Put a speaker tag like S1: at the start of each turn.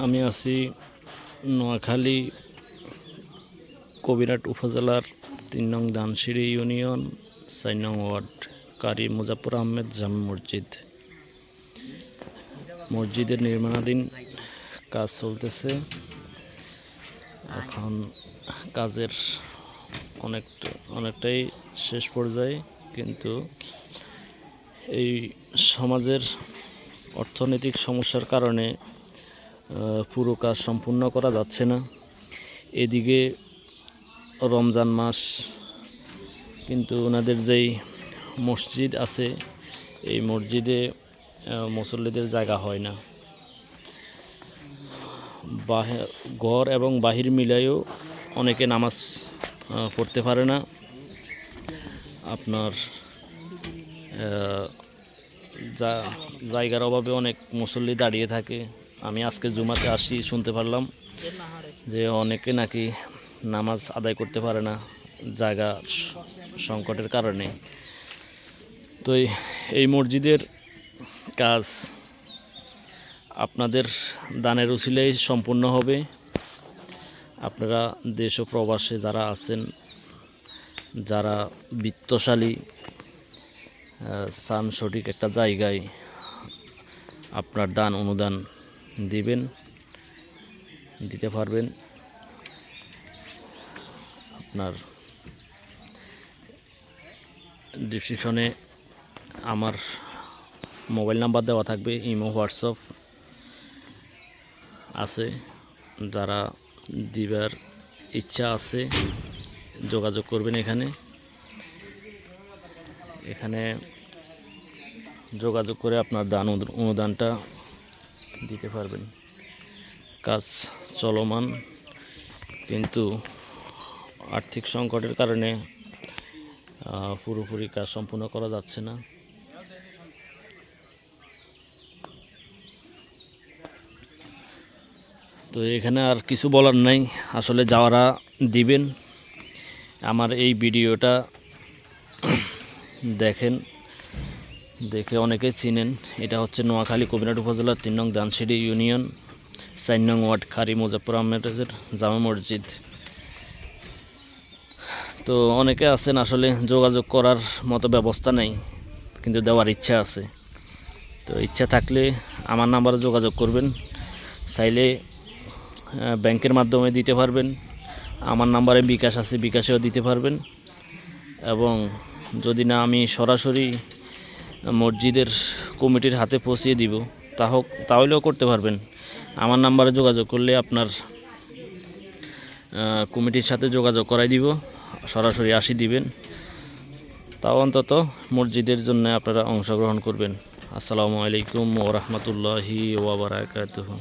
S1: আমি আছি নোয়াখালী কবিরহাট উপজেলার ৩ নং ধানসিঁড়ি ইউনিয়ন ৪ নং ওয়ার্ড কারি মুজাফফর আহমেদ জামে মসজিদ। মসজিদের নির্মাণাধীন কাজ চলতেছে। এখন কাজের অনেকটাই শেষ পর্যায়ে, কিন্তু এই সমাজের অর্থনৈতিক সমস্যার কারণে পুরো কাজ সম্পূর্ণ করা যাচ্ছে না। এদিকে রমজান মাস, কিন্তু ওনাদের যেই মসজিদ আছে এই মসজিদে মুসল্লিদের জায়গা হয় না। ঘর এবং বাহির মিলাইও অনেকে নামাজ পড়তে পারে না। আপনার জায়গার অভাবে অনেক মুসল্লি দাঁড়িয়ে থাকে। আমি আজকে জুমাতে আসি, শুনতে পারলাম যে অনেকে নাকি নামাজ আদায় করতে পারে না জায়গা সংকটের কারণে। তো এই মসজিদের কাজ আপনাদের দানের উসিলায় সম্পূর্ণ হবে। আপনারা দেশ ও প্রবাসে যারা আছেন, যারা বিত্তশালী, চান সঠিক একটা জায়গায় আপনার দান অনুদান দিতে পারবেন। আপনার ডিসক্রিপশনে আমার মোবাইল নাম্বার দেওয়া থাকবে, ইমো হোয়াটসঅ্যাপ আছে। যারা দিবার ইচ্ছা আছে যোগাযোগ করবেন। এখানে যোগাযোগ করে আপনার দান অনুদানটা দিতে পারবেন। কাজ চলমান, কিন্তু আর্থিক সংকটের কারণে পুরোপুরি কাজ সম্পূর্ণ করা যাচ্ছে না। তো এখানে আর কিছু বলার নাই। আসলে যারা দিবেন, আমার এই ভিডিওটা দেখে অনেকে চিনেন। এটা হচ্ছে নোয়াখালী কবিরহাট উপজেলার ৩ নং ধানসিঁড়ি ইউনিয়ন ৪ নং ওয়ার্ড কারি মুজাফফর আহমেদের জামে মসজিদ। তো অনেকে আছেন আসলে যোগাযোগ করার মতো ব্যবস্থা নেই, কিন্তু দেওয়ার ইচ্ছা আছে। তো ইচ্ছা থাকলে আমার নাম্বারে যোগাযোগ করবেন। চাইলে ব্যাংকের মাধ্যমে দিতে পারবেন। আমার নাম্বারে বিকাশ আছে, বিকাশেও দিতে পারবেন। এবং যদি না আমি সরাসরি মসজিদের কমিটির হাতে পৌঁছিয়ে দিব তাহলেও করতে পারবেন। আমার নাম্বারে যোগাযোগ করলে আপনার কমিটির সাথে যোগাযোগ করাই দিব, সরাসরি আসি দিবেন। তাও অন্তত মসজিদের জন্য আপনারা অংশগ্রহণ করবেন। আসসালামু আলাইকুম ওয়া রাহমাতুল্লাহি ওয়া বারাকাতুহু।